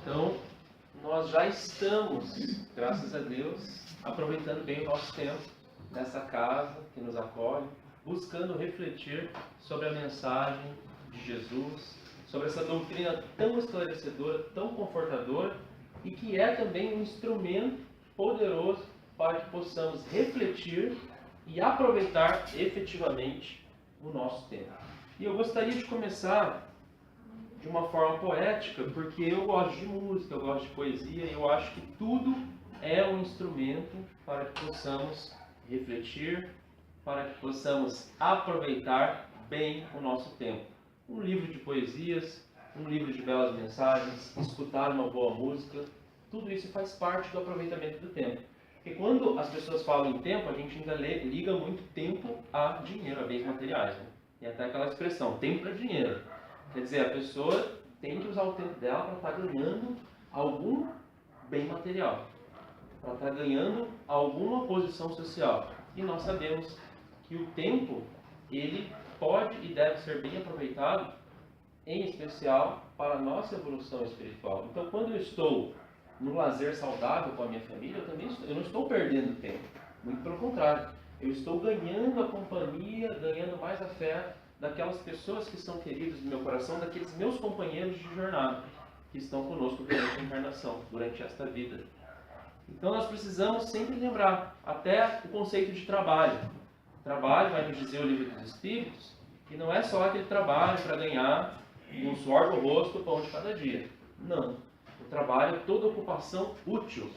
Então, nós já estamos, graças a Deus, aproveitando bem o nosso tempo nessa casa que nos acolhe, buscando refletir sobre a mensagem de Jesus, sobre essa doutrina tão esclarecedora, tão confortadora e que é também um instrumento poderoso para que possamos refletir e aproveitar efetivamente o nosso tempo. E eu gostaria de começar de uma forma poética, porque eu gosto de música, eu gosto de poesia, e eu acho que tudo é um instrumento para que possamos refletir, para que possamos aproveitar bem o nosso tempo. Um livro de poesias, um livro de belas mensagens, escutar uma boa música, tudo isso faz parte do aproveitamento do tempo. Porque quando as pessoas falam em tempo, a gente ainda liga muito tempo a dinheiro, a bens materiais, né? E até aquela expressão, tempo é dinheiro. Quer dizer, a pessoa tem que usar o tempo dela para estar ganhando algum bem material, para estar ganhando alguma posição social. E nós sabemos que o tempo, ele pode e deve ser bem aproveitado, em especial para a nossa evolução espiritual. Então, quando eu estou no lazer saudável com a minha família, eu não estou perdendo tempo. Muito pelo contrário, eu estou ganhando a companhia, ganhando mais a fé daquelas pessoas que são queridas no meu coração, daqueles meus companheiros de jornada, que estão conosco durante a encarnação, durante esta vida. Então nós precisamos sempre lembrar, até o conceito de trabalho. Trabalho, vai nos dizer o Livro dos Espíritos, que não é só aquele trabalho para ganhar um suor do rosto, o pão de cada dia. Não. O trabalho é toda ocupação útil.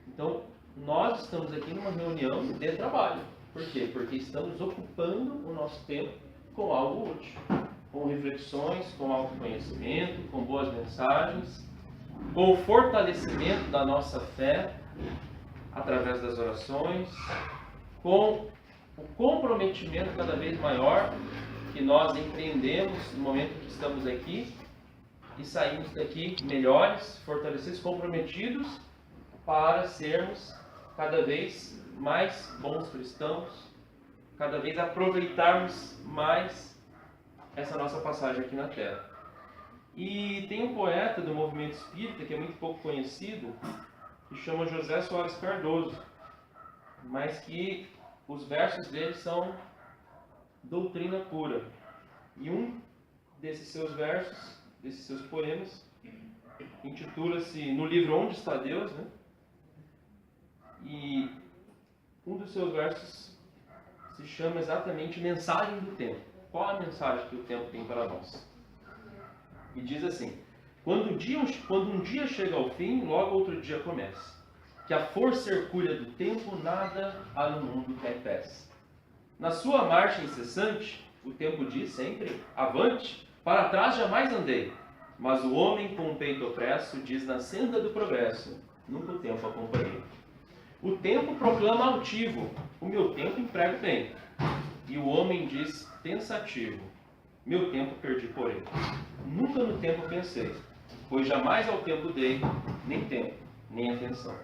Então, nós estamos aqui numa reunião de trabalho. Por quê? Porque estamos ocupando o nosso tempo com algo útil, com reflexões, com autoconhecimento, com boas mensagens, com o fortalecimento da nossa fé através das orações, com o comprometimento cada vez maior que nós empreendemos no momento que estamos aqui e saímos daqui melhores, fortalecidos, comprometidos para sermos cada vez mais bons cristãos, cada vez aproveitarmos mais essa nossa passagem aqui na Terra. E tem um poeta do movimento espírita que é muito pouco conhecido, que chama José Soares Cardoso, mas que os versos dele são doutrina pura. E um desses seus versos, desses seus poemas, intitula-se No Livro Onde Está Deus, né? E um dos seus versos se chama exatamente Mensagem do Tempo. Qual a mensagem que o tempo tem para nós? E diz assim: quando um dia chega ao fim, logo outro dia começa. Que a força hercúlea do tempo nada há no mundo que impeça. Na sua marcha incessante, o tempo diz sempre: avante, para trás jamais andei. Mas o homem com o peito opresso diz na senda do progresso: nunca o tempo acompanhei. O tempo proclama altivo: o meu tempo emprego bem. E o homem diz pensativo: meu tempo perdi porém. Nunca no tempo pensei, pois jamais ao tempo dei nem tempo, nem atenção.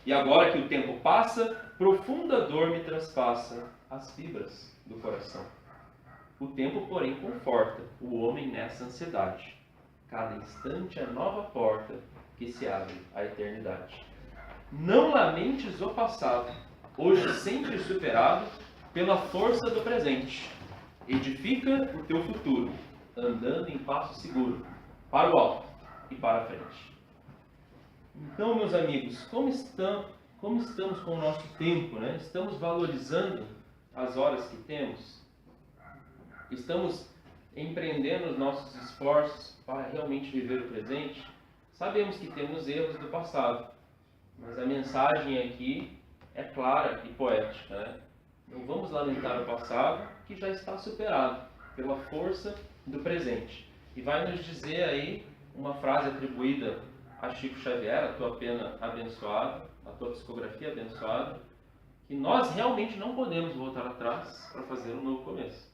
E agora que o tempo passa, profunda dor me transpassa as fibras do coração. O tempo, porém, conforta o homem nessa ansiedade. Cada instante é nova porta que se abre à eternidade. Não lamentes o passado, hoje sempre superado pela força do presente. Edifica o teu futuro, andando em passo seguro, para o alto e para a frente. Então, meus amigos, como estamos com o nosso tempo, né? Estamos valorizando as horas que temos? Estamos empreendendo os nossos esforços para realmente viver o presente? Sabemos que temos erros do passado, mas a mensagem aqui é clara e poética, né? Não vamos lamentar o passado, que já está superado pela força do presente. E vai nos dizer aí uma frase atribuída a Chico Xavier, a tua pena abençoada, a tua psicografia abençoada, que nós realmente não podemos voltar atrás para fazer um novo começo.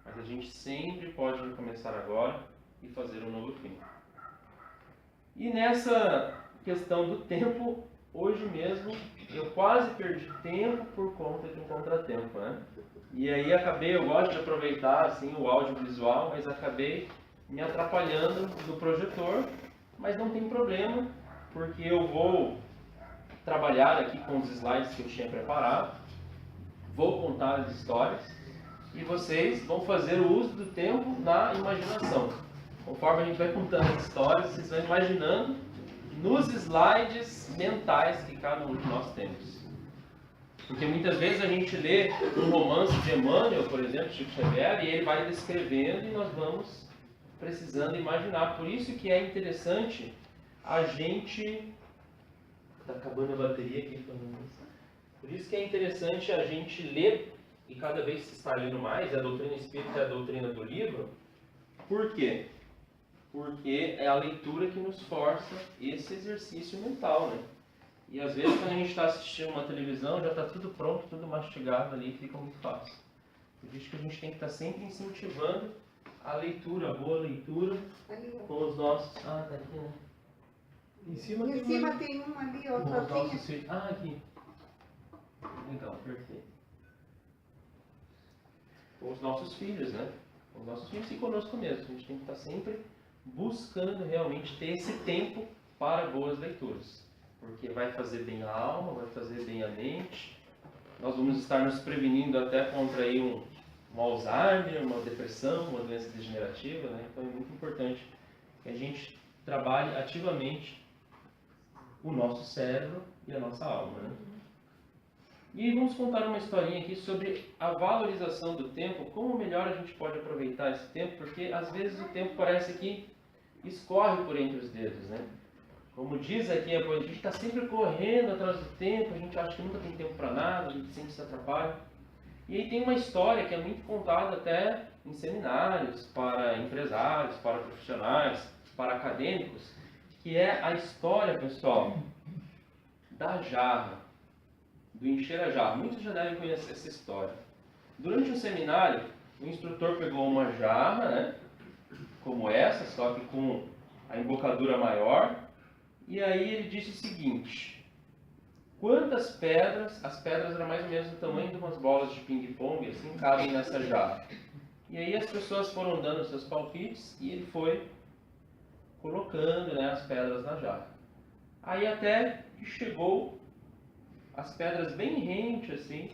Mas a gente sempre pode recomeçar agora e fazer um novo fim. E nessa questão do tempo, hoje mesmo eu quase perdi tempo por conta de um contratempo, né? E aí eu gosto de aproveitar assim, o audiovisual, mas acabei me atrapalhando no projetor, mas não tem problema, porque eu vou trabalhar aqui com os slides que eu tinha preparado, vou contar as histórias e vocês vão fazer o uso do tempo na imaginação. Conforme a gente vai contando as histórias, vocês vão imaginando nos slides mentais que cada um de nós temos. Porque muitas vezes a gente lê um romance de Emmanuel, por exemplo, Chico Xavier, e ele vai descrevendo e nós vamos precisando imaginar. Por isso que é interessante a gente... Está acabando a bateria aqui falando isso. Por isso que é interessante a gente ler, e cada vez se está lendo mais, a doutrina espírita é a doutrina do livro. Por quê? Porque é a leitura que nos força esse exercício mental, né? E às vezes quando a gente está assistindo uma televisão, já está tudo pronto, tudo mastigado ali, fica muito fácil. Por isso que a gente tem que estar sempre incentivando a leitura, a boa leitura, com os nossos... Ah, tá aqui, né? Em cima tem um ali, outro aqui. Ah, aqui. Legal, perfeito. Com os nossos filhos, né? Com os nossos filhos e conosco mesmo. A gente tem que estar sempre buscando realmente ter esse tempo para boas leituras. Porque vai fazer bem a alma, vai fazer bem a mente. Nós vamos estar nos prevenindo até contra aí um Alzheimer, uma depressão, uma doença degenerativa, né? Então é muito importante que a gente trabalhe ativamente o nosso cérebro e a nossa alma, né? E vamos contar uma historinha aqui sobre a valorização do tempo, como melhor a gente pode aproveitar esse tempo, porque às vezes o tempo parece que escorre por entre os dedos, né? Como diz aqui, a gente está sempre correndo atrás do tempo, a gente acha que nunca tem tempo para nada, a gente sempre se atrapalha. E aí tem uma história que é muito contada até em seminários, para empresários, para profissionais, para acadêmicos, que é a história, pessoal, da jarra, do encher a jarra. Muitos já devem conhecer essa história. Durante um seminário, o instrutor pegou uma jarra, né, como essa, só que com a embocadura maior, e aí ele disse o seguinte: quantas pedras, as pedras eram mais ou menos do tamanho de umas bolas de ping-pong, assim, cabem nessa jarra. E aí as pessoas foram dando seus palpites e ele foi colocando, né, as pedras na jarra. Aí até que chegou as pedras bem rente assim,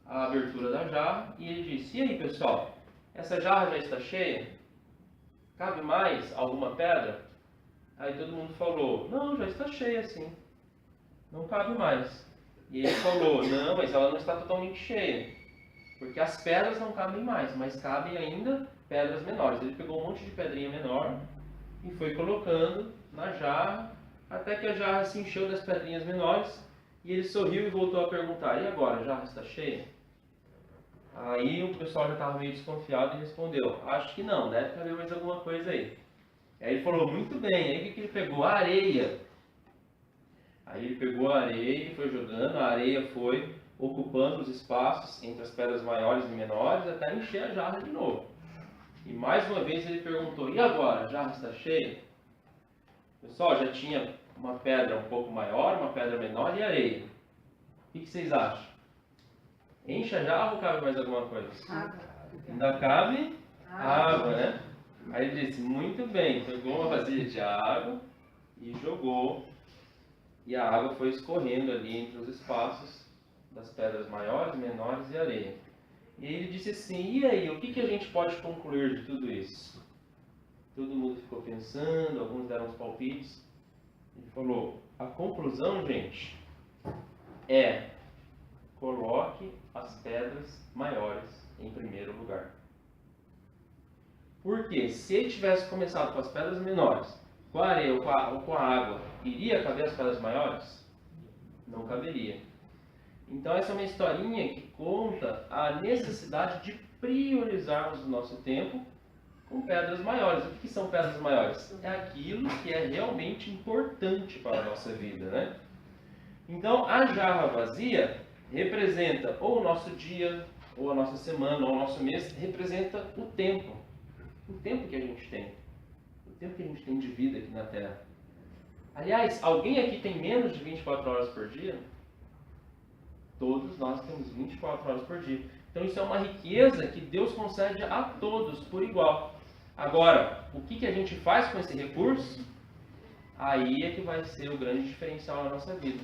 à abertura da jarra, e ele disse: e aí, pessoal, essa jarra já está cheia? Cabe mais alguma pedra? Aí todo mundo falou: não, já está cheia sim, não cabe mais. E ele falou: não, mas ela não está totalmente cheia, porque as pedras não cabem mais, mas cabem ainda pedras menores. Ele pegou um monte de pedrinha menor e foi colocando na jarra, até que a jarra se encheu das pedrinhas menores, e ele sorriu e voltou a perguntar: e agora, a jarra está cheia? Aí o pessoal já estava meio desconfiado e respondeu: acho que não, deve caber mais alguma coisa aí. Aí ele falou: muito bem. Aí o que ele pegou? A areia. Aí ele pegou a areia e foi jogando, a areia foi ocupando os espaços entre as pedras maiores e menores até encher a jarra de novo. E mais uma vez ele perguntou: e agora, a jarra está cheia? Pessoal, já tinha uma pedra um pouco maior, uma pedra menor e areia. O que vocês acham? Enche a jarra ou cabe mais alguma coisa? Água. Ainda cabe água, né? Aí ele disse: muito bem. Pegou uma vasilha de água e jogou. E a água foi escorrendo ali entre os espaços das pedras maiores, menores e areia. E aí ele disse assim: e aí, o que a gente pode concluir de tudo isso? Todo mundo ficou pensando, alguns deram os palpites. Ele falou: a conclusão, gente, é: coloque as pedras maiores em primeiro lugar. Porque se ele tivesse começado com as pedras menores, com a areia ou com a água, iria caber as pedras maiores? Não caberia. Então essa é uma historinha que conta a necessidade de priorizarmos o nosso tempo com pedras maiores. O que são pedras maiores? É aquilo que é realmente importante para a nossa vida, né? Então a jarra vazia representa ou o nosso dia, ou a nossa semana, ou o nosso mês, representa o tempo. O tempo que a gente tem. O tempo que a gente tem de vida aqui na Terra. Aliás, alguém aqui tem menos de 24 horas por dia? Todos nós temos 24 horas por dia. Então isso é uma riqueza que Deus concede a todos por igual. Agora, o que a gente faz com esse recurso? aí é que vai ser o grande diferencial na nossa vida.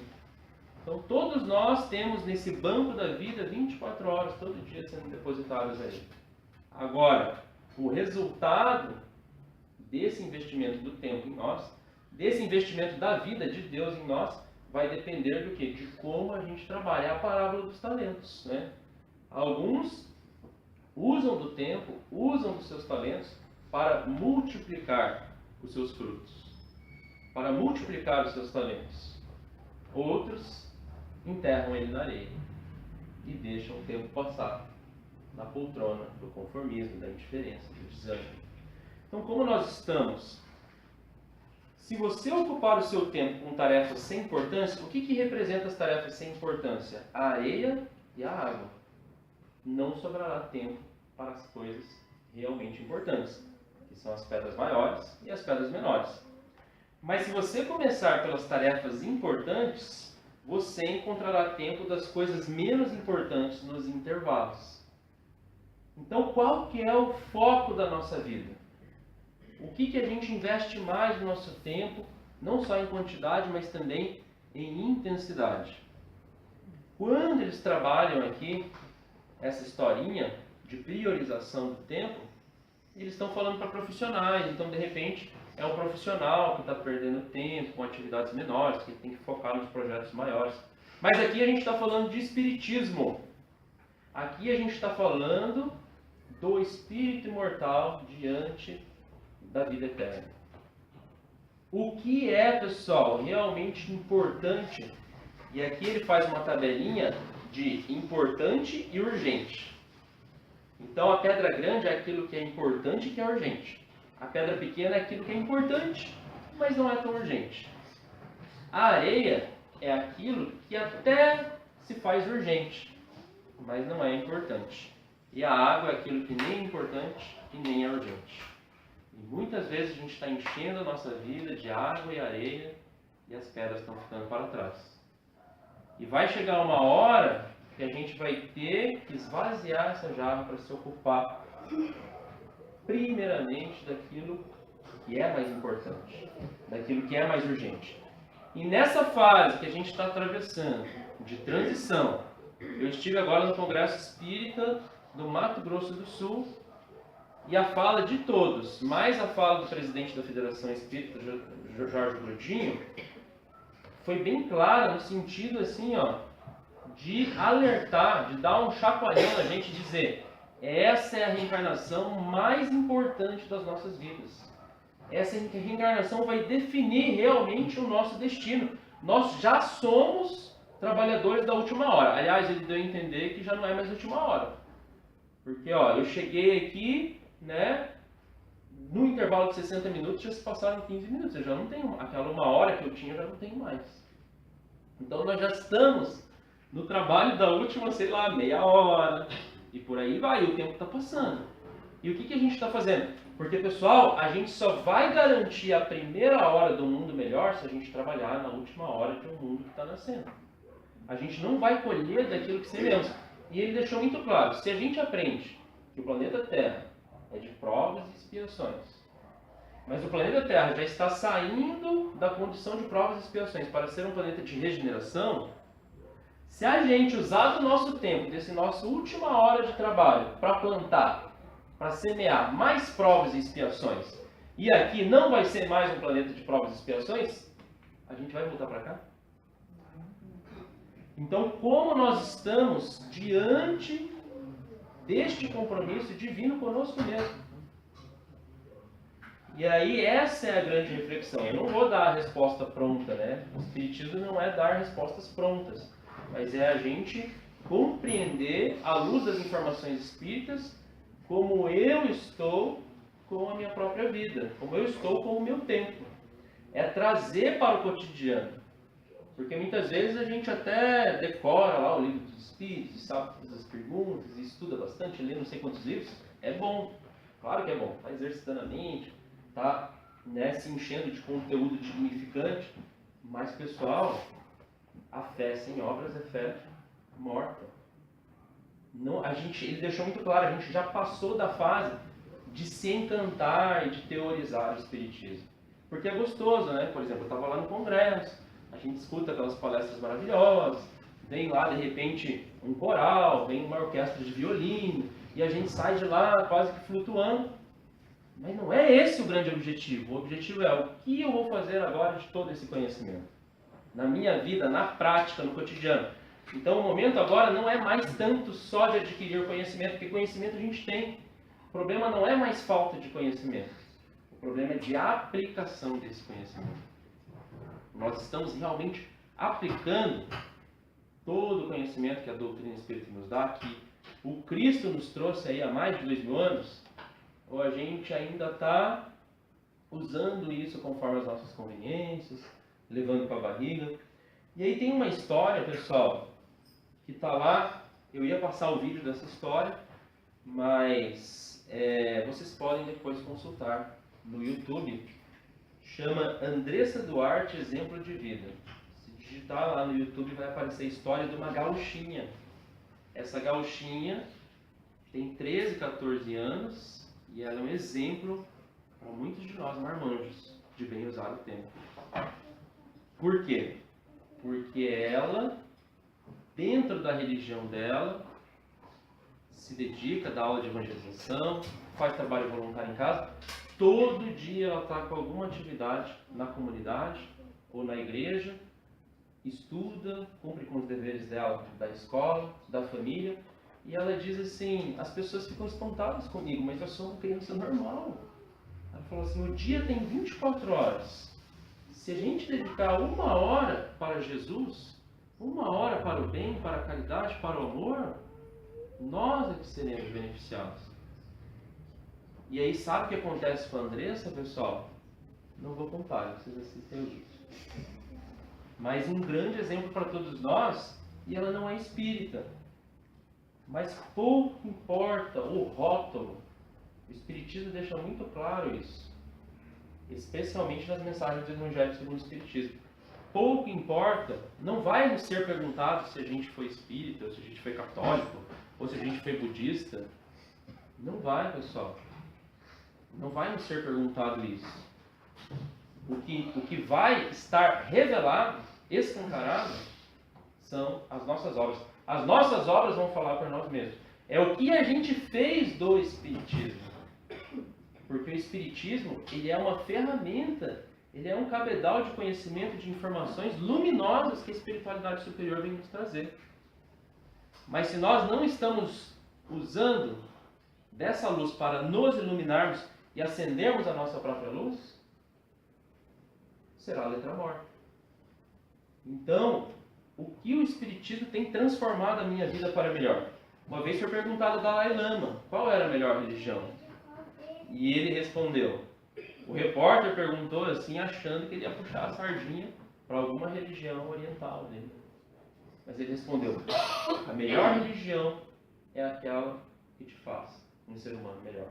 Então todos nós temos nesse banco da vida 24 horas todo dia sendo depositados aí. Agora, o resultado desse investimento do tempo em nós, desse investimento da vida de Deus em nós, vai depender do quê? De como a gente trabalha. É a parábola dos talentos, né? Alguns usam do tempo, usam dos seus talentos para multiplicar os seus frutos, para multiplicar os seus talentos. Outros enterram ele na areia e deixam o tempo passar na poltrona do conformismo, da indiferença, do desânimo. Então, como nós estamos? Se você ocupar o seu tempo com tarefas sem importância, o que representa as tarefas sem importância? A areia e a água. Não sobrará tempo para as coisas realmente importantes, que são as pedras maiores e as pedras menores. Mas se você começar pelas tarefas importantes, você encontrará tempo das coisas menos importantes nos intervalos. Então, qual que é o foco da nossa vida? O que a gente investe mais no nosso tempo, não só em quantidade, mas também em intensidade? Quando eles trabalham aqui essa historinha de priorização do tempo, eles estão falando para profissionais. Então, de repente, é um profissional que está perdendo tempo com atividades menores, que tem que focar nos projetos maiores. Mas aqui a gente está falando de espiritismo. Aqui a gente está falando do espírito imortal diante da vida eterna. O que é, pessoal, realmente importante? E aqui ele faz uma tabelinha de importante e urgente. Então a pedra grande é aquilo que é importante e que é urgente. A pedra pequena é aquilo que é importante, mas não é tão urgente. A areia é aquilo que até se faz urgente, mas não é importante. E a água é aquilo que nem é importante e nem é urgente. E muitas vezes a gente está enchendo a nossa vida de água e areia e as pedras estão ficando para trás. E vai chegar uma hora que a gente vai ter que esvaziar essa jarra para se ocupar primeiramente daquilo que é mais importante, daquilo que é mais urgente. E nessa fase que a gente está atravessando, de transição, eu estive agora no Congresso Espírita do Mato Grosso do Sul, e a fala de todos, mais a fala do presidente da Federação Espírita, Jorge Grudinho, foi bem clara no sentido assim, de alertar, de dar um chacoalhão na gente e dizer: essa é a reencarnação mais importante das nossas vidas. Essa reencarnação vai definir realmente o nosso destino. Nós já somos trabalhadores da última hora. Aliás, ele deu a entender que já não é mais última hora. Porque, eu cheguei aqui, né, no intervalo de 60 minutos, já se passaram 15 minutos. Eu já não tenho, aquela uma hora que eu tinha, eu já não tenho mais. Então, nós já estamos no trabalho da última, sei lá, meia hora. E por aí vai, o tempo está passando. E o que a gente está fazendo? Porque, pessoal, a gente só vai garantir a primeira hora do mundo melhor se a gente trabalhar na última hora de um mundo que está nascendo. A gente não vai colher daquilo que semeamos. E ele deixou muito claro, se a gente aprende que o planeta Terra é de provas e expiações, mas o planeta Terra já está saindo da condição de provas e expiações para ser um planeta de regeneração, se a gente usar do nosso tempo, desse nosso última hora de trabalho, para plantar, para semear mais provas e expiações, e aqui não vai ser mais um planeta de provas e expiações, a gente vai voltar para cá? Então, como nós estamos diante deste compromisso divino conosco mesmo? E aí, essa é a grande reflexão. Eu não vou dar a resposta pronta, né? O Espiritismo não é dar respostas prontas, mas é a gente compreender, à luz das informações espíritas, como eu estou com a minha própria vida, como eu estou com o meu tempo. É trazer para o cotidiano. Porque muitas vezes a gente até decora lá o livro dos Espíritos, sabe todas as perguntas, e estuda bastante, lê não sei quantos livros. É bom, claro que é bom. Está exercitando a mente, está, né, se enchendo de conteúdo dignificante. Mas, pessoal, a fé sem obras é fé morta. Não, ele deixou muito claro, a gente já passou da fase de se encantar e de teorizar o Espiritismo. porque é gostoso, né? Por exemplo, eu estava lá no congresso, a gente escuta aquelas palestras maravilhosas, vem lá de repente um coral, vem uma orquestra de violino, e a gente sai de lá quase que flutuando. Mas não é esse o grande objetivo. O objetivo é o que eu vou fazer agora de todo esse conhecimento. Na minha vida, na prática, no cotidiano. Então o momento agora não é mais tanto só de adquirir conhecimento, porque conhecimento a gente tem. O problema não é mais falta de conhecimento. O problema é de aplicação desse conhecimento. Nós estamos realmente aplicando todo o conhecimento que a doutrina espírita nos dá, que o Cristo nos trouxe aí há mais de 2000 anos, ou a gente ainda está usando isso conforme as nossas conveniências, levando para a barriga. E aí tem uma história, pessoal, que está lá. Eu ia passar o vídeo dessa história, mas vocês podem depois consultar no YouTube. Chama Andressa Duarte Exemplo de Vida. Se digitar lá no YouTube vai aparecer a história de uma gauchinha. Essa gauchinha tem 13, 14 anos e ela é um exemplo para muitos de nós marmanjos de bem usar o tempo. Por quê? Porque ela, dentro da religião dela, se dedica, dá aula de evangelização, faz trabalho voluntário em casa. Todo dia ela está com alguma atividade na comunidade ou na igreja, estuda, cumpre com os deveres dela da escola, da família. E ela diz assim, as pessoas ficam espantadas comigo, mas eu sou uma criança normal. Ela falou assim, o dia tem 24 horas. Se a gente dedicar 1 hora para Jesus, 1 hora para o bem, para a caridade, para o amor, nós é que seremos beneficiados. E aí, sabe o que acontece com a Andressa, pessoal? Não vou contar, vocês assistem o vídeo. Mas um grande exemplo para todos nós, e ela não é espírita. Mas pouco importa o rótulo. O Espiritismo deixa muito claro isso. Especialmente nas mensagens do Evangelho segundo o Espiritismo. Pouco importa, não vai nos ser perguntado se a gente foi espírita, ou se a gente foi católico, ou se a gente foi budista. Não vai, pessoal. Não vai nos ser perguntado isso. O que vai estar revelado, escancarado, são as nossas obras. As nossas obras vão falar por nós mesmos. É o que a gente fez do Espiritismo. Porque o Espiritismo, ele é uma ferramenta, ele é um cabedal de conhecimento, de informações luminosas que a espiritualidade superior vem nos trazer. Mas se nós não estamos usando dessa luz para nos iluminarmos e acendermos a nossa própria luz, será a letra morta. Então, o que o Espiritismo tem transformado a minha vida para melhor? Uma vez foi perguntado ao Dalai Lama qual era a melhor religião. E ele respondeu. O repórter perguntou assim, achando que ele ia puxar a sardinha para alguma religião oriental dele. Mas ele respondeu, a melhor religião é aquela que te faz um ser humano melhor.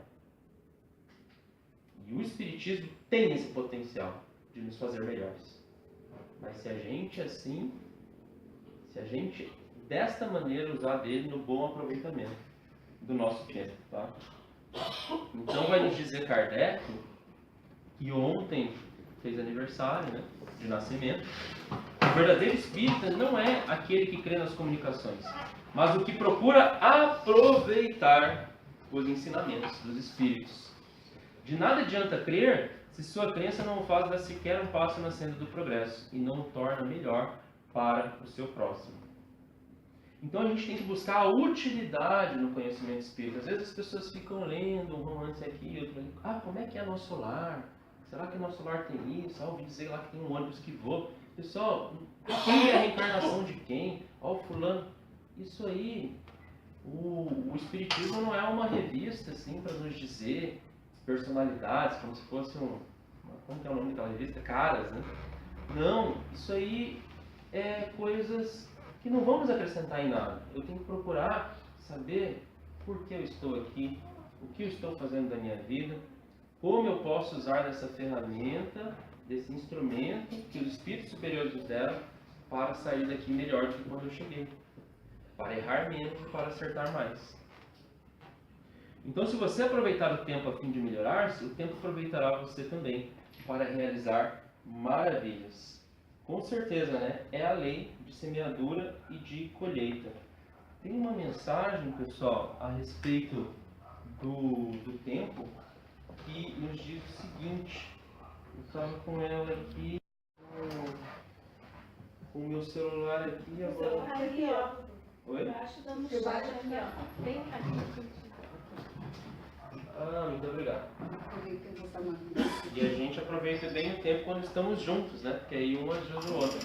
E o Espiritismo tem esse potencial de nos fazer melhores. Mas se a gente desta maneira usar dele no bom aproveitamento do nosso tempo, tá? Então vai nos dizer Kardec, que ontem fez aniversário, né, de nascimento. O verdadeiro espírita não é aquele que crê nas comunicações, mas o que procura aproveitar os ensinamentos dos espíritos. De nada adianta crer se sua crença não o faz dar sequer um passo na senda do progresso e não o torna melhor para o seu próximo. Então a gente tem que buscar a utilidade no conhecimento espírita. Às vezes as pessoas ficam lendo um romance aqui e outro ali. Ah, como é que é nosso lar? Será que nosso lar tem isso? Ah, ouvi dizer lá que tem um ônibus que voa. Pessoal, quem é a reencarnação de quem? Ó, o fulano. Isso aí, o Espiritismo não é uma revista assim para nos dizer personalidades, como se fosse como que é o nome daquela revista? Caras, né? Não, isso aí é coisas que não vamos acrescentar em nada. Eu tenho que procurar saber por que eu estou aqui, o que eu estou fazendo da minha vida, como eu posso usar dessa ferramenta, desse instrumento que os espíritos superiores nos deram para sair daqui melhor do que quando eu cheguei. Para errar menos e para acertar mais. Então, se você aproveitar o tempo a fim de melhorar-se, o tempo aproveitará você também. para realizar maravilhas. Com certeza, né? É a lei de semeadura e de colheita. Tem uma mensagem, pessoal, a respeito do tempo, que nos diz o seguinte. Eu estava com ela aqui, com o meu celular aqui agora. Aqui, ó. Oi? Embaixo da mochila aqui, ó. Bem aqui. Ah, muito obrigado. E a gente aproveita bem o tempo quando estamos juntos, né? Porque aí um ajuda o outro.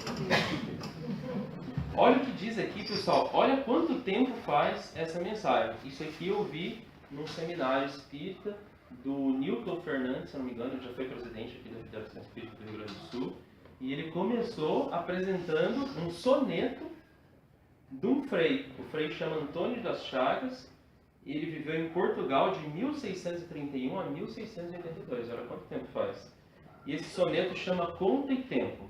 Olha o que diz aqui, pessoal. Olha quanto tempo faz essa mensagem. Isso aqui eu vi num seminário espírita do Newton Fernandes, se não me engano, ele já foi presidente aqui da Federação Espírita do Rio Grande do Sul. E ele começou apresentando um soneto de um frei. O frei chama Antônio das Chagas. E ele viveu em Portugal de 1631 a 1682. Olha quanto tempo faz. E esse soneto chama Conta e Tempo.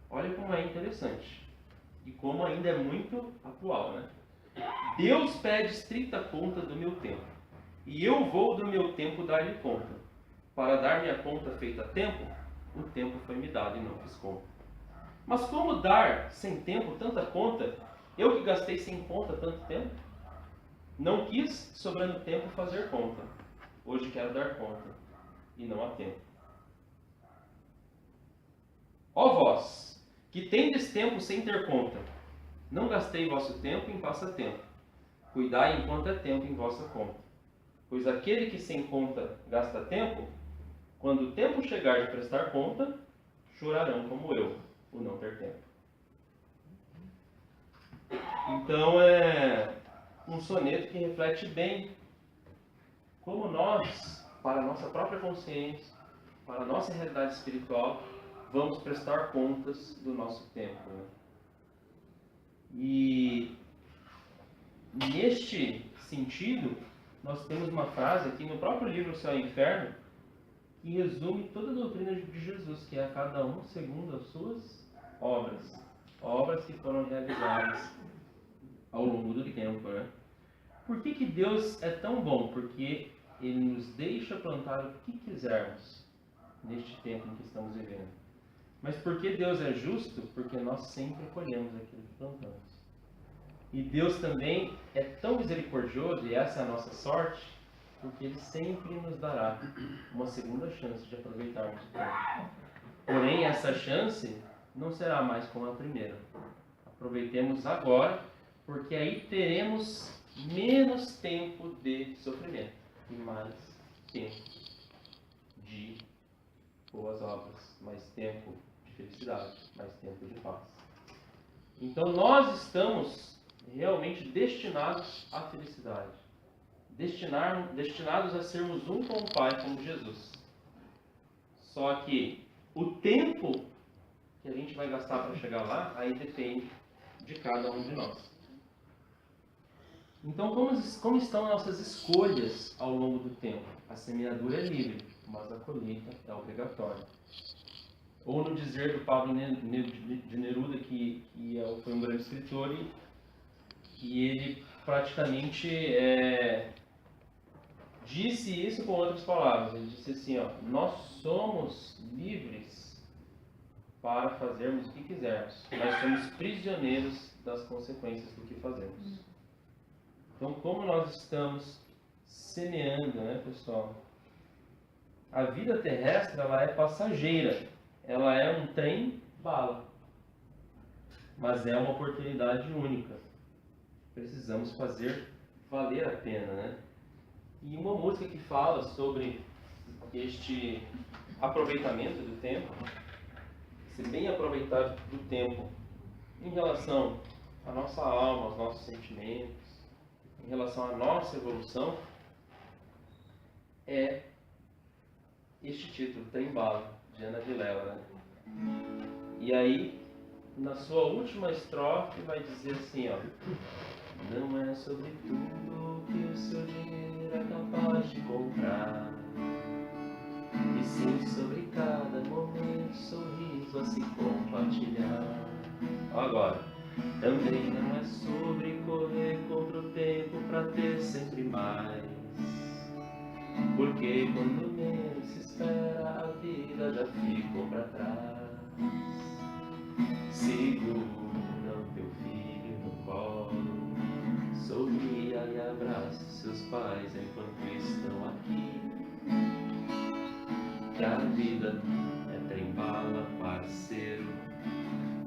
Olha como é interessante. E como ainda é muito atual, né? Deus pede estrita conta do meu tempo. E eu vou do meu tempo dar-lhe conta. Para dar minha conta feita a tempo, o tempo foi me dado e não fiz conta. Mas como dar sem tempo tanta conta, eu que gastei sem conta tanto tempo? Não quis, sobrando tempo, fazer conta. Hoje quero dar conta, e não há tempo. Ó vós, que tendes tempo sem ter conta, não gastei vosso tempo em passatempo. Cuidai enquanto é tempo em vossa conta. Pois aquele que sem conta gasta tempo, quando o tempo chegar de prestar conta, chorarão como eu, o não ter tempo. Então um soneto que reflete bem como nós, para a nossa própria consciência, para a nossa realidade espiritual, vamos prestar contas do nosso tempo. Né? E neste sentido, nós temos uma frase aqui no próprio livro Céu e Inferno, que resume toda a doutrina de Jesus, que é a cada um segundo as suas obras. Obras que foram realizadas ao longo do tempo. Né? Por que Deus é tão bom? Porque Ele nos deixa plantar o que quisermos neste tempo em que estamos vivendo. Mas por que Deus é justo? Porque nós sempre colhemos aquilo que plantamos. E Deus também é tão misericordioso, e essa é a nossa sorte, porque Ele sempre nos dará uma segunda chance de aproveitarmos o tempo. Porém, essa chance não será mais como a primeira. Aproveitemos agora, porque aí teremos menos tempo de sofrimento e mais tempo de boas obras, mais tempo de felicidade, mais tempo de paz. Então nós estamos realmente destinados à felicidade, destinados a sermos um com o Pai, como Jesus. Só que o tempo que a gente vai gastar para chegar lá, aí depende de cada um de nós. Então, como estão nossas escolhas ao longo do tempo? A semeadura é livre, mas a colheita é obrigatória. Ou no dizer do Pablo de Neruda, que foi um grande escritor, e ele praticamente disse isso com outras palavras. Ele disse assim, nós somos livres para fazermos o que quisermos, mas somos prisioneiros das consequências do que fazemos. Então, como nós estamos semeando, né, pessoal? A vida terrestre, ela é passageira. Ela é um trem-bala. Mas é uma oportunidade única. Precisamos fazer valer a pena, né? E uma música que fala sobre este aproveitamento do tempo, ser bem aproveitado do tempo em relação à nossa alma, aos nossos sentimentos, em relação à nossa evolução, é este título, Trem-bala, de Ana Vilela. Né? E aí, na sua última estrofe, vai dizer assim, não é sobre tudo que o seu dinheiro é capaz de comprar, e sim sobre cada momento, sorriso a se compartilhar. Agora, também não é sobre correr contra o tempo para ter sempre mais, Porque quando menos se espera, a vida já ficou para trás. Segura o teu filho no colo, sorria e abraça seus pais enquanto estão aqui. Que a vida é trem-bala, parceiro,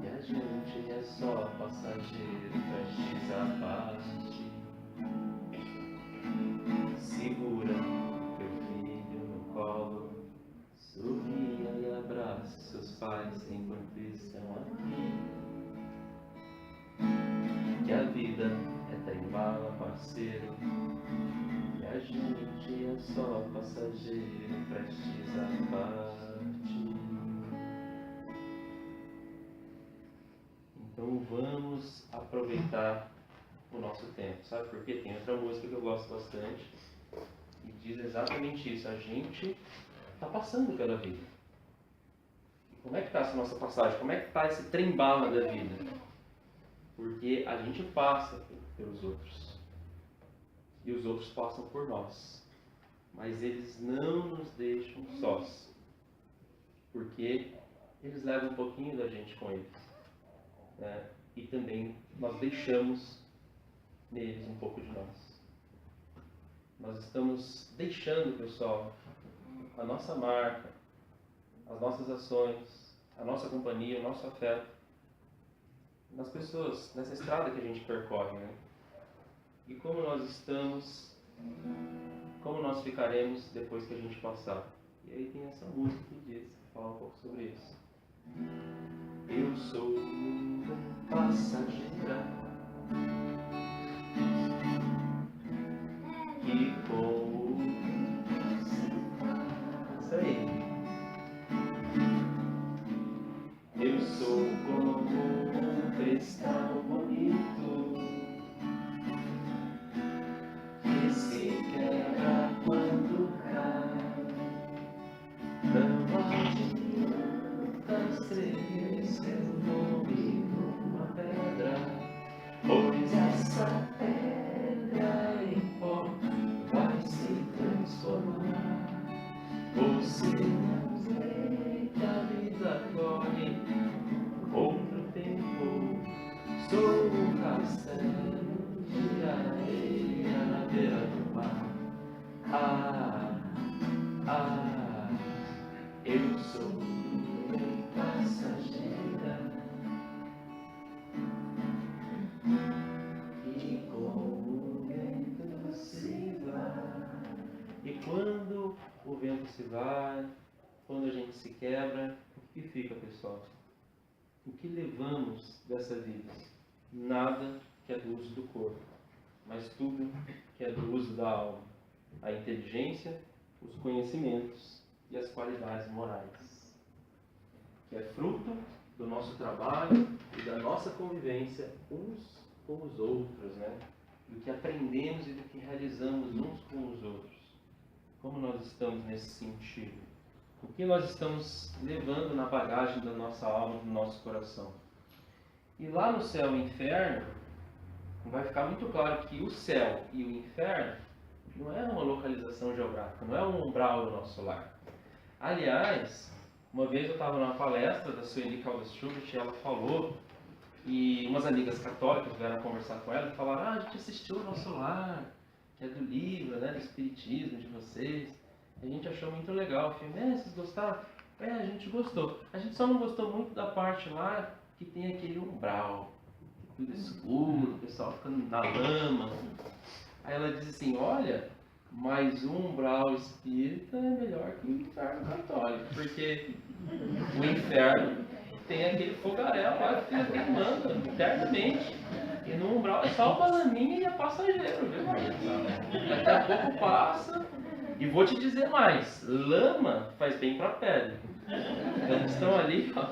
e a gente é só passageiro, prestes a parte. Segura teu filho no colo, sorria e abraça seus pais enquanto estão aqui. Que a vida é trem-bala, parceiro, e a gente é só passageiro, prestes a partir. Então vamos aproveitar o nosso tempo, sabe? Porque tem outra música que eu gosto bastante e diz exatamente isso. A gente está passando pela vida. E como é que está essa nossa passagem? Como é que está esse trem-bala da vida? Porque a gente passa pelos outros. E os outros passam por nós. Mas eles não nos deixam sós. Porque eles levam um pouquinho da gente com eles. Né? E também nós deixamos neles um pouco de nós. Nós estamos deixando, pessoal, a nossa marca, as nossas ações, a nossa companhia, o nosso afeto nas pessoas, nessa estrada que a gente percorre, né? E como nós estamos, como nós ficaremos depois que a gente passar. E aí tem essa música que diz, fala um pouco sobre isso. Eu sou passageira e como isso aí. Eu sou como um cristal bonito que se quebra quando cai. Não adianta escrever seu nome numa pedra, pois essa pedra em pó vai se transformar. Você não vê que a vida corre outro tempo. Sou um castelo de areia na beira do mar. Eu sou uma passageira e como o vento se vai. E quando o vento se vai, quando a gente se quebra, o que fica, pessoal? O que levamos dessa vida? Nada que é do uso do corpo, mas tudo que é do uso da alma. A inteligência, os conhecimentos e as qualidades morais. Que é fruto do nosso trabalho e da nossa convivência uns com os outros, né? Do que aprendemos e do que realizamos uns com os outros. Como nós estamos nesse sentido? O que nós estamos levando na bagagem da nossa alma, do nosso coração? E lá no céu e inferno, vai ficar muito claro que o céu e o inferno não é uma localização geográfica, não é um umbral do nosso lar. Aliás, uma vez eu estava numa palestra da Sueli Caldas Schubert e ela falou, e umas amigas católicas vieram conversar com ela e falaram: a gente assistiu o Nosso Lar, que é do livro, né, do Espiritismo de vocês. A gente achou muito legal o filme. Vocês gostaram? A gente gostou. A gente só não gostou muito da parte lá que tem aquele umbral, tudo escuro, o pessoal ficando na lama. Aí ela diz assim: olha, mas o umbral espírita é melhor que o inferno católico, porque o inferno tem aquele fogaréu lá que fica queimando eternamente. E no umbral é só o bananinha e a passageiro, viu? Daqui a pouco passa. E vou te dizer mais, lama faz bem para a pele. Então eles estão ali, ó.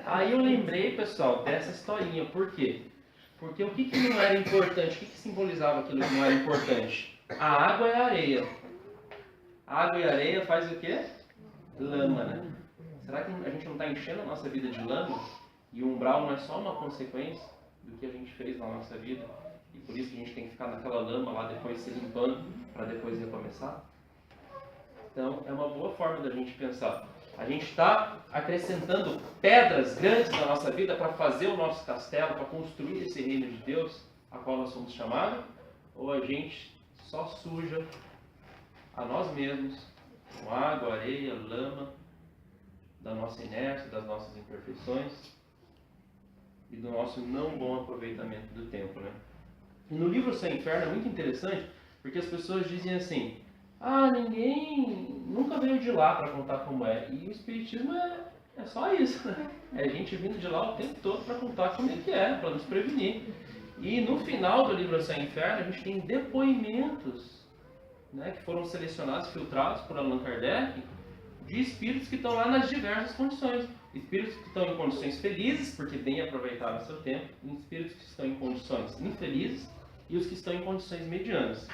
Aí eu lembrei, pessoal, dessa historinha. Por quê? Porque o que não era importante? O que simbolizava aquilo que não era importante? A água e a areia. A água e a areia faz o quê? Lama, né? Será que a gente não está enchendo a nossa vida de lama? E o umbral não é só uma consequência do que a gente fez na nossa vida? E por isso que a gente tem que ficar naquela lama lá, depois se limpando, para depois recomeçar? Então, é uma boa forma da gente pensar. A gente está acrescentando pedras grandes na nossa vida para fazer o nosso castelo, para construir esse reino de Deus, a qual nós somos chamados, ou a gente só suja a nós mesmos com água, areia, lama, da nossa inércia, das nossas imperfeições e do nosso não bom aproveitamento do tempo, né? E no livro Céu e Inferno é muito interessante, porque as pessoas dizem assim: ninguém nunca veio de lá para contar como é. E o Espiritismo é só isso, né? É a gente vindo de lá o tempo todo para contar como é que é, para nos prevenir. E no final do livro Céu e Inferno, a gente tem depoimentos, né, que foram selecionados, filtrados por Allan Kardec, de espíritos que estão lá nas diversas condições. Espíritos que estão em condições felizes, porque bem aproveitaram o seu tempo, e espíritos que estão em condições infelizes, e os que estão em condições medianas.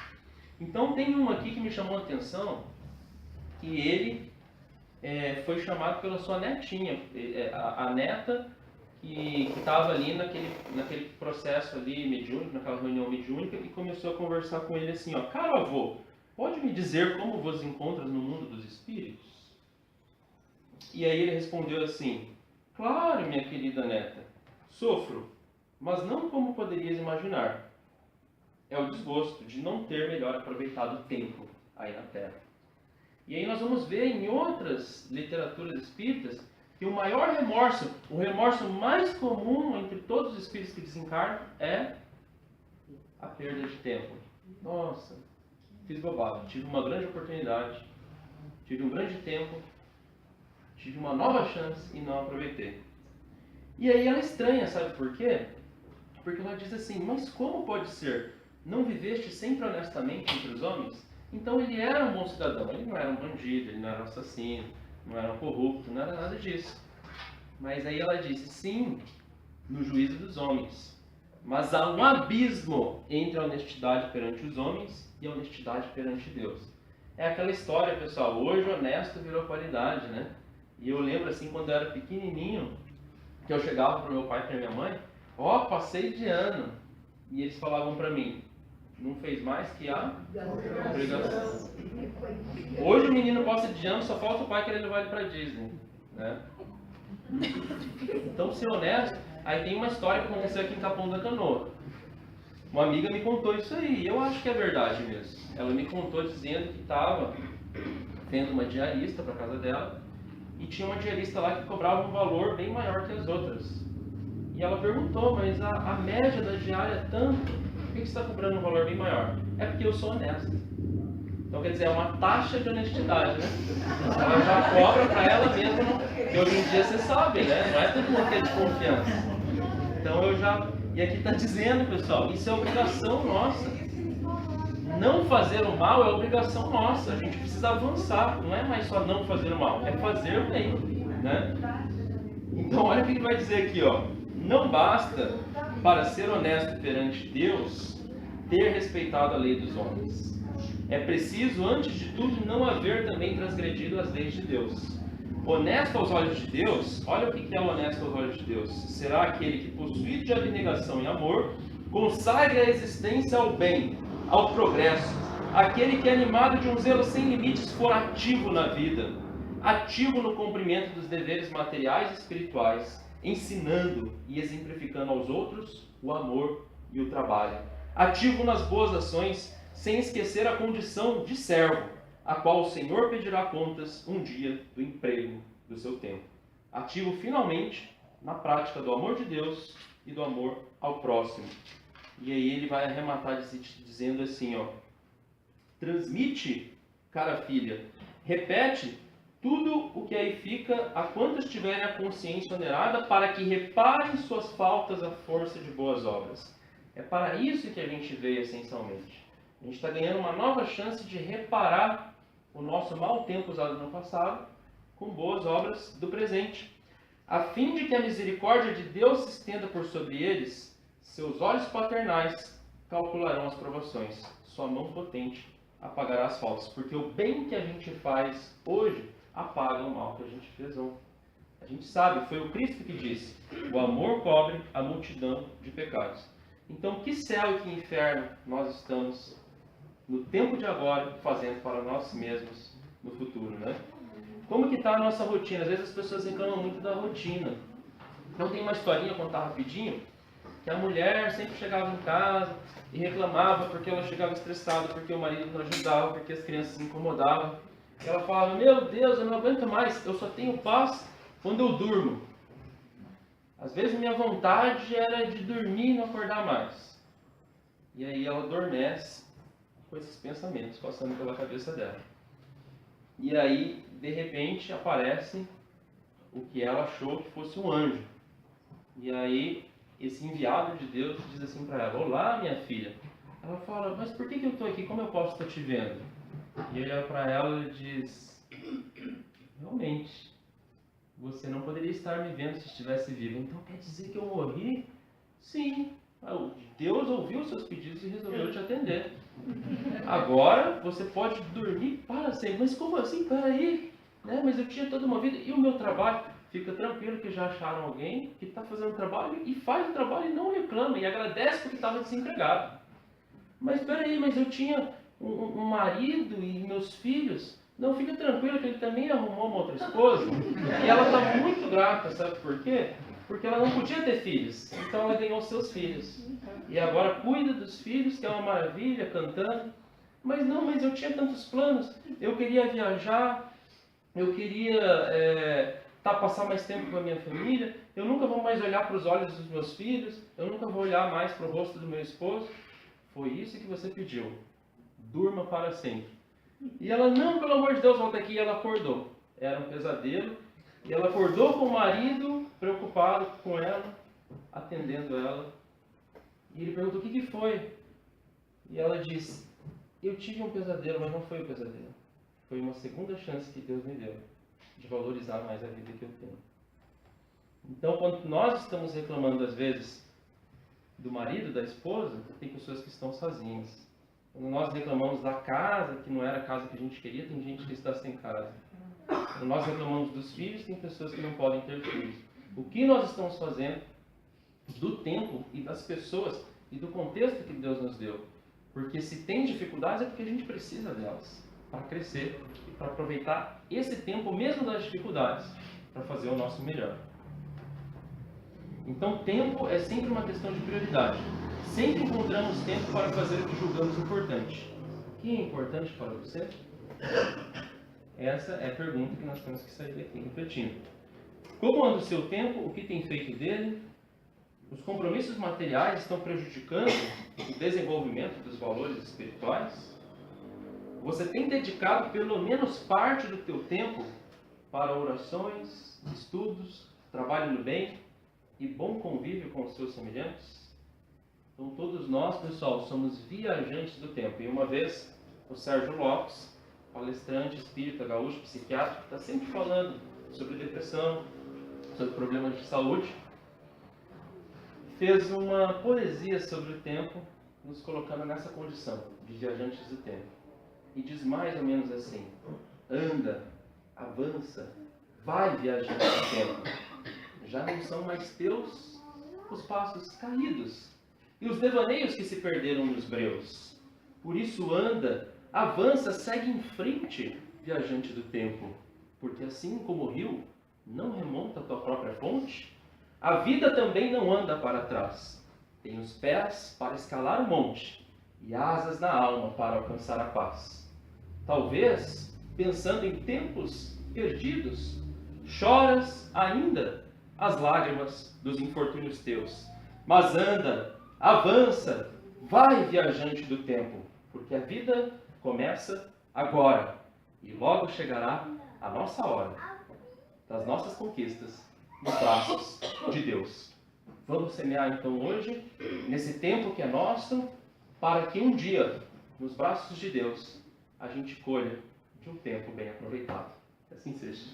Então tem um aqui que me chamou a atenção, que ele foi chamado pela sua netinha, a neta que estava ali naquele processo ali mediúnico, naquela reunião mediúnica, e começou a conversar com ele assim: caro avô, pode me dizer como vos encontras no mundo dos espíritos? E aí ele respondeu assim: claro, minha querida neta, sofro, mas não como poderias imaginar. É o desgosto de não ter melhor aproveitado o tempo aí na Terra. E aí nós vamos ver em outras literaturas espíritas que o maior remorso, o remorso mais comum entre todos os espíritos que desencarnam é a perda de tempo. Nossa, fiz bobagem, tive uma grande oportunidade, tive um grande tempo, tive uma nova chance e não aproveitei. E aí ela estranha, sabe por quê? Porque ela diz assim: mas como pode ser? Não viveste sempre honestamente entre os homens? Então ele era um bom cidadão, ele não era um bandido, ele não era um assassino, não era um corrupto, não era nada disso. Mas aí ela disse: sim, no juízo dos homens. Mas há um abismo entre a honestidade perante os homens e a honestidade perante Deus. É aquela história, pessoal, hoje honesto virou qualidade, né? E eu lembro assim, quando eu era pequenininho, que eu chegava para o meu pai e para minha mãe: passei de ano. E eles falavam para mim: não fez mais que a obrigação. Hoje o menino passa de ano, só falta o pai querer levar ele para Disney, né? Então, ser honesto. Aí tem uma história que aconteceu aqui em Capão da Canoa. Uma amiga me contou isso aí, e eu acho que é verdade mesmo. Ela me contou dizendo que estava tendo uma diarista para casa dela, e tinha uma diarista lá que cobrava um valor bem maior que as outras. E ela perguntou: mas a média da diária é tanto, por que você está cobrando um valor bem maior? É porque eu sou honesto. Então, quer dizer, é uma taxa de honestidade, né? Ela já cobra para ela mesma, que hoje em dia você sabe, né? Não é todo mundo que é de confiança. Então e aqui está dizendo, pessoal, isso é obrigação nossa. Não fazer o mal é obrigação nossa. A gente precisa avançar. Não é mais só não fazer o mal, é fazer o bem, né? Então, olha o que ele vai dizer aqui, Não basta, para ser honesto perante Deus, ter respeitado a lei dos homens. É preciso, antes de tudo, não haver também transgredido as leis de Deus. Honesto aos olhos de Deus, olha o que é o honesto aos olhos de Deus. Será aquele que, possuído de abnegação e amor, consagra a existência ao bem, ao progresso. Aquele que, animado de um zelo sem limites, for ativo na vida, ativo no cumprimento dos deveres materiais e espirituais, ensinando e exemplificando aos outros o amor e o trabalho. Ativo nas boas ações, sem esquecer a condição de servo, a qual o Senhor pedirá contas um dia do emprego do seu tempo. Ativo finalmente na prática do amor de Deus e do amor ao próximo. E aí ele vai arrematar dizendo assim, transmite, cara filha, repete tudo o que aí fica a quantos tiverem a consciência onerada, para que reparem suas faltas à força de boas obras. É para isso que a gente veio essencialmente. A gente está ganhando uma nova chance de reparar o nosso mau tempo usado no passado com boas obras do presente, a fim de que a misericórdia de Deus se estenda por sobre eles. Seus olhos paternais calcularão as provações, sua mão potente apagará as faltas, porque o bem que a gente faz hoje apaga o mal que a gente fez ontem. A gente sabe, foi o Cristo que disse: o amor cobre a multidão de pecados. Então, que céu e que inferno nós estamos, no tempo de agora, fazendo para nós mesmos, no futuro, né? Como que está a nossa rotina? Às vezes as pessoas reclamam muito da rotina. Então tem uma historinha, vou contar rapidinho, que a mulher sempre chegava em casa e reclamava porque ela chegava estressada, porque o marido não ajudava, porque as crianças se incomodavam. E ela falava, meu Deus, eu não aguento mais, eu só tenho paz quando eu durmo. Às vezes minha vontade era de dormir e não acordar mais. E aí ela adormece com esses pensamentos passando pela cabeça dela. E aí, de repente, aparece o que ela achou que fosse um anjo. E aí, esse enviado de Deus diz assim para ela, olá, minha filha. Ela fala, mas por que eu estou aqui? Como eu posso estar te vendo? E ele olha para ela e diz, realmente, você não poderia estar me vendo se estivesse vivo. Então quer dizer que eu morri? Sim. Deus ouviu os seus pedidos e resolveu te atender. Agora você pode dormir para sempre. Mas como assim? Peraí. Né? Mas eu tinha toda uma vida. E o meu trabalho? Fica tranquilo que já acharam alguém que está fazendo trabalho e faz o trabalho e não reclama. E agradece porque estava desempregado. Mas peraí, mas eu tinha um marido e meus filhos. Não, fica tranquilo que ele também arrumou uma outra esposa. E ela está muito grata, sabe por quê? Porque ela não podia ter filhos. Então ela ganhou seus filhos. E agora cuida dos filhos, que é uma maravilha, cantando. Mas não, mas eu tinha tantos planos. Eu queria viajar. Eu queria passar mais tempo com a minha família. Eu nunca vou mais olhar para os olhos dos meus filhos. Eu nunca vou olhar mais para o rosto do meu esposo. Foi isso que você pediu. Durma para sempre. E ela, não, pelo amor de Deus, volta aqui. E ela acordou. Era um pesadelo. E ela acordou com o marido, preocupado com ela, atendendo ela. E ele perguntou, o que foi? E ela disse, eu tive um pesadelo, mas não foi um pesadelo. Foi uma segunda chance que Deus me deu, de valorizar mais a vida que eu tenho. Então, quando nós estamos reclamando, às vezes, do marido, da esposa, tem pessoas que estão sozinhas. Quando nós reclamamos da casa, que não era a casa que a gente queria, tem gente que está sem casa. Quando nós reclamamos dos filhos, tem pessoas que não podem ter filhos. O que nós estamos fazendo do tempo e das pessoas e do contexto que Deus nos deu? Porque se tem dificuldades é porque a gente precisa delas para crescer e para aproveitar esse tempo mesmo das dificuldades para fazer o nosso melhor. Então, tempo é sempre uma questão de prioridade. Sempre encontramos tempo para fazer o que julgamos importante. O que é importante para você? Essa é a pergunta que nós temos que sair daqui refletindo. Como anda o seu tempo? O que tem feito dele? Os compromissos materiais estão prejudicando o desenvolvimento dos valores espirituais? Você tem dedicado pelo menos parte do teu tempo para orações, estudos, trabalho no bem e bom convívio com os seus semelhantes? Então todos nós, pessoal, somos viajantes do tempo. E uma vez o Sérgio Lopes, palestrante, espírita, gaúcho, psiquiatra, está sempre falando sobre depressão, sobre problemas de saúde, fez uma poesia sobre o tempo, nos colocando nessa condição de viajantes do tempo. E diz mais ou menos assim, anda, avança, vai viajando do tempo. Já não são mais teus os passos caídos e os devaneios que se perderam nos breus. Por isso anda, avança, segue em frente, viajante do tempo, porque assim como o rio não remonta a tua própria fonte, a vida também não anda para trás. Tem os pés para escalar o monte e asas na alma para alcançar a paz. Talvez, pensando em tempos perdidos, choras ainda as lágrimas dos infortúnios teus. Mas anda, avança, vai viajante do tempo, porque a vida começa agora e logo chegará a nossa hora das nossas conquistas nos braços de Deus. Vamos semear então hoje, nesse tempo que é nosso, para que um dia, nos braços de Deus, a gente colha de um tempo bem aproveitado. Assim seja.